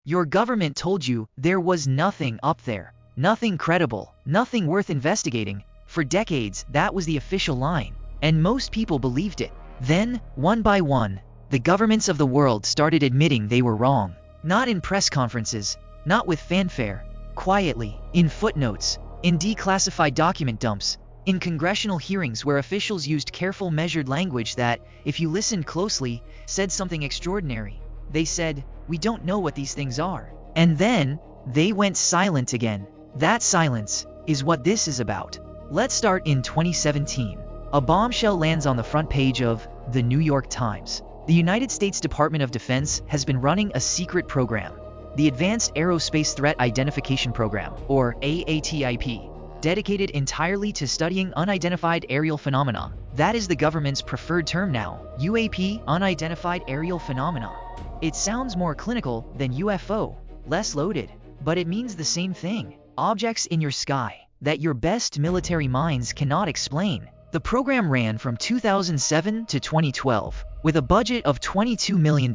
Your government told you there was nothing up there, nothing credible, nothing worth investigating. For decades, that was the official line, and most people believed it. Then, one by one, the governments of the world started admitting they were wrong. Not in press conferences, not with fanfare, quietly, in footnotes, in declassified document dumps, in congressional hearings where officials used careful, measured language that, if you listened closely, said something extraordinary. They said, "We don't know what these things are." And then, they went silent again. That silence is what this is about. Let's start in 2017. A bombshell lands on the front page of The New York Times. The United States Department of Defense has been running a secret program, the Advanced Aerospace Threat Identification Program, or AATIP, dedicated entirely to studying unidentified aerial phenomena. That is the government's preferred term now, UAP, unidentified aerial phenomena. It sounds more clinical than UFO, less loaded, but it means the same thing. Objects in your sky that your best military minds cannot explain. The program ran from 2007 to 2012, with a budget of $22 million.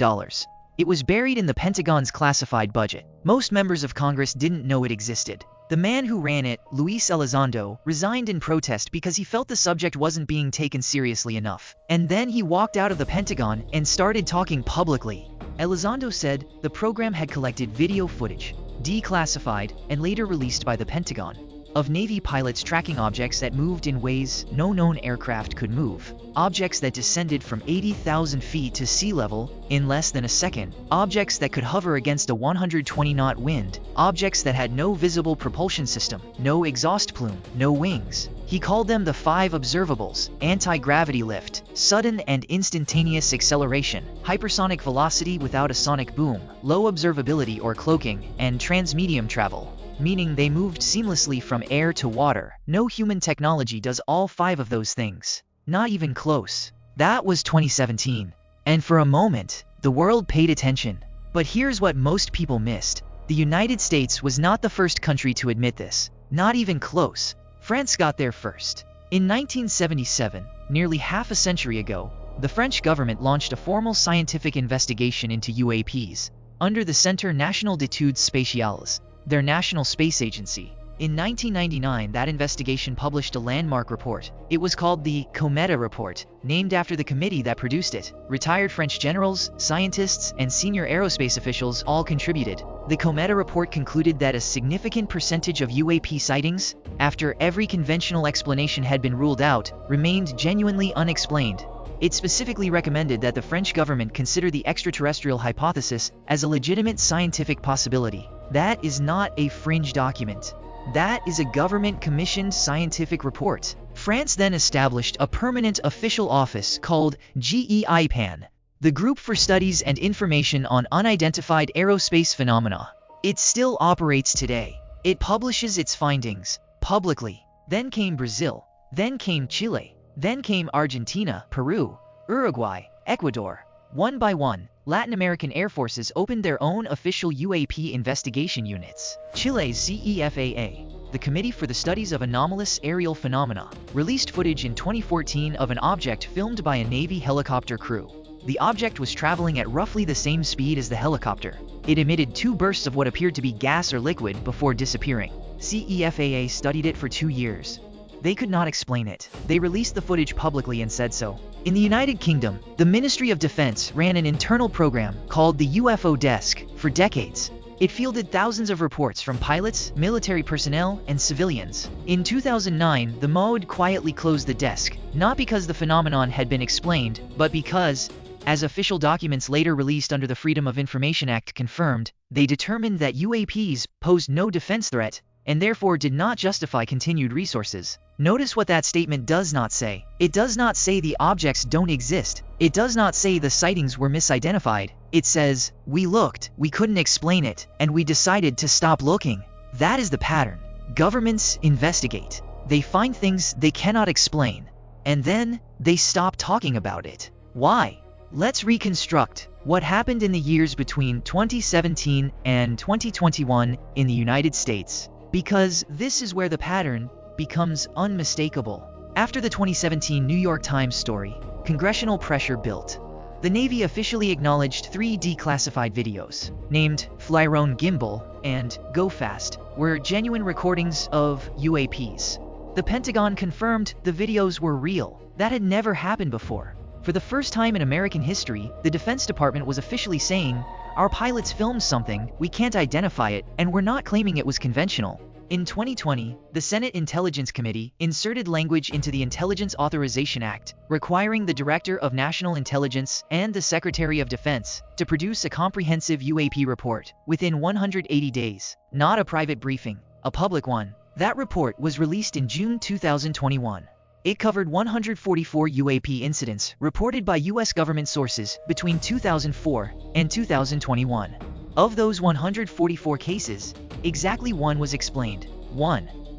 It was buried in the Pentagon's classified budget. Most members of Congress didn't know it existed. The man who ran it, Luis Elizondo, resigned in protest because he felt the subject wasn't being taken seriously enough. And then he walked out of the Pentagon and started talking publicly. Elizondo said the program had collected video footage, declassified and later released by the Pentagon, of Navy pilots tracking objects that moved in ways no known aircraft could move. Objects that descended from 80,000 feet to sea level in less than a second. Objects that could hover against a 120-knot wind. Objects that had no visible propulsion system, no exhaust plume, no wings. He called them the 5 observables: anti-gravity lift, sudden and instantaneous acceleration, hypersonic velocity without a sonic boom, low observability or cloaking, and transmedium travel, meaning they moved seamlessly from air to water. No human technology does all 5 of those things. Not even close. That was 2017. And for a moment, the world paid attention. But here's what most people missed. The United States was not the first country to admit this. Not even close. France got there first. In 1977, nearly half a century ago, the French government launched a formal scientific investigation into UAPs under the Centre National d'Études Spatiales, their national space agency. In 1999, that investigation published a landmark report. It was called the Cometa Report, named after the committee that produced it. Retired French generals, scientists, and senior aerospace officials all contributed. The Cometa Report concluded that a significant percentage of UAP sightings, after every conventional explanation had been ruled out, remained genuinely unexplained. It specifically recommended that the French government consider the extraterrestrial hypothesis as a legitimate scientific possibility. That is not a fringe document. That is a government-commissioned scientific report. France then established a permanent official office called GEIPAN, the Group for Studies and Information on Unidentified Aerospace Phenomena. It still operates today. It publishes its findings publicly. Then came Brazil. Then came Chile. Then came Argentina, Peru, Uruguay, Ecuador. One by one, Latin American air forces opened their own official UAP investigation units. Chile's CEFAA, the Committee for the Studies of Anomalous Aerial Phenomena, released footage in 2014 of an object filmed by a Navy helicopter crew. The object was traveling at roughly the same speed as the helicopter. It emitted 2 bursts of what appeared to be gas or liquid before disappearing. CEFAA studied it for 2 years. They could not explain it. They released the footage publicly and said so. In the United Kingdom, the Ministry of Defense ran an internal program called the UFO Desk for decades. It fielded thousands of reports from pilots, military personnel, and civilians. In 2009, the MOD quietly closed the desk, not because the phenomenon had been explained, but because, as official documents later released under the Freedom of Information Act confirmed, they determined that UAPs posed no defense threat and therefore did not justify continued resources. Notice what that statement does not say. It does not say the objects don't exist. It does not say the sightings were misidentified. It says, we looked, we couldn't explain it, and we decided to stop looking. That is the pattern. Governments investigate. They find things they cannot explain, and then they stop talking about it. Why? Let's reconstruct what happened in the years between 2017 and 2021 in the United States, because this is where the pattern becomes unmistakable. After the 2017 New York Times story, congressional pressure built. The Navy officially acknowledged 3 declassified videos, named Flyrone Gimbal and Go Fast, were genuine recordings of UAPs. The Pentagon confirmed the videos were real. That had never happened before. For the first time in American history, the Defense Department was officially saying, "Our pilots filmed something, we can't identify it, and we're not claiming it was conventional." In 2020, the Senate Intelligence Committee inserted language into the Intelligence Authorization Act, requiring the Director of National Intelligence and the Secretary of Defense to produce a comprehensive UAP report within 180 days, not a private briefing, a public one. That report was released in June 2021. It covered 144 UAP incidents reported by U.S. government sources between 2004 and 2021. Of those 144 cases, exactly 1 was explained.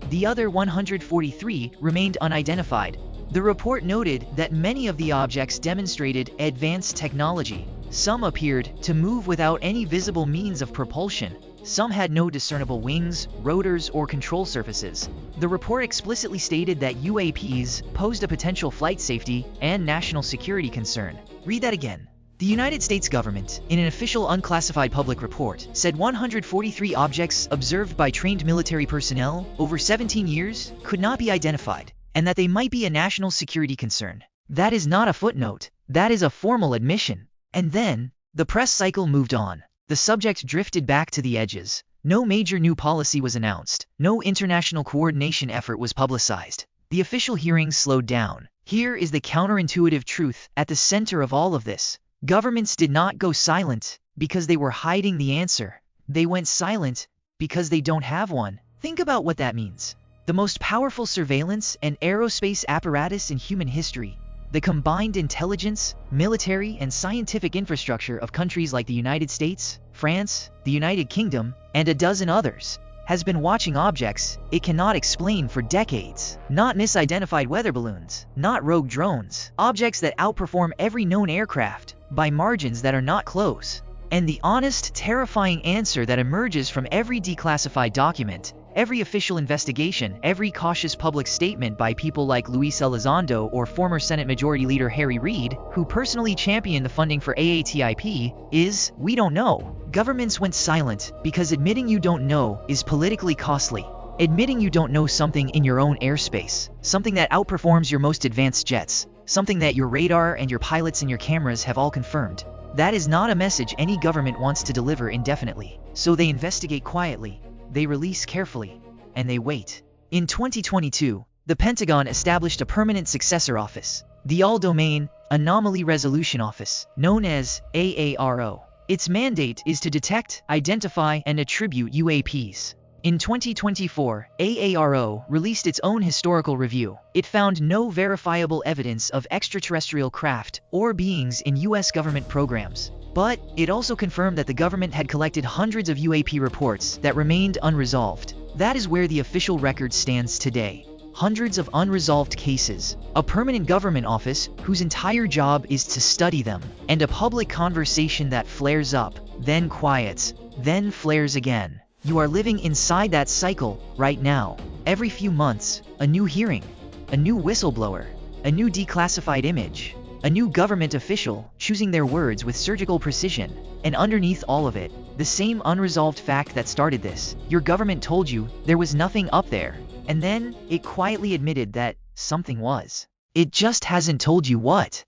The other 143 remained unidentified. The report noted that many of the objects demonstrated advanced technology. Some appeared to move without any visible means of propulsion. Some had no discernible wings, rotors, or control surfaces. The report explicitly stated that UAPs posed a potential flight safety and national security concern. Read that again. The United States government, in an official unclassified public report, said 143 objects observed by trained military personnel over 17 years could not be identified, and that they might be a national security concern. That is not a footnote. That is a formal admission. And then, the press cycle moved on. The subject drifted back to the edges. No major new policy was announced. No international coordination effort was publicized. The official hearings slowed down. Here is the counterintuitive truth at the center of all of this. Governments did not go silent because they were hiding the answer. They went silent because they don't have one. Think about what that means. The most powerful surveillance and aerospace apparatus in human history, the combined intelligence, military, and scientific infrastructure of countries like the United States, France, the United Kingdom, and a dozen others, has been watching objects it cannot explain for decades. Not misidentified weather balloons, not rogue drones, objects that outperform every known aircraft by margins that are not close. And the honest, terrifying answer that emerges from every declassified document, every official investigation, every cautious public statement by people like Luis Elizondo or former Senate Majority Leader Harry Reid, who personally championed the funding for AATIP, is, "We don't know." Governments went silent because admitting you don't know is politically costly. Admitting you don't know something in your own airspace, something that outperforms your most advanced jets, something that your radar and your pilots and your cameras have all confirmed. That is not a message any government wants to deliver indefinitely. So they investigate quietly, they release carefully, and they wait. In 2022, the Pentagon established a permanent successor office, the All-Domain Anomaly Resolution Office, known as AARO. Its mandate is to detect, identify, and attribute UAPs. In 2024, AARO released its own historical review. It found no verifiable evidence of extraterrestrial craft or beings in U.S. government programs. But it also confirmed that the government had collected hundreds of UAP reports that remained unresolved. That is where the official record stands today. Hundreds of unresolved cases, a permanent government office whose entire job is to study them, and a public conversation that flares up, then quiets, then flares again. You are living inside that cycle right now. Every few months, a new hearing, a new whistleblower, a new declassified image, a new government official choosing their words with surgical precision. And underneath all of it, the same unresolved fact that started this. Your government told you there was nothing up there, and then it quietly admitted that something was. It just hasn't told you what.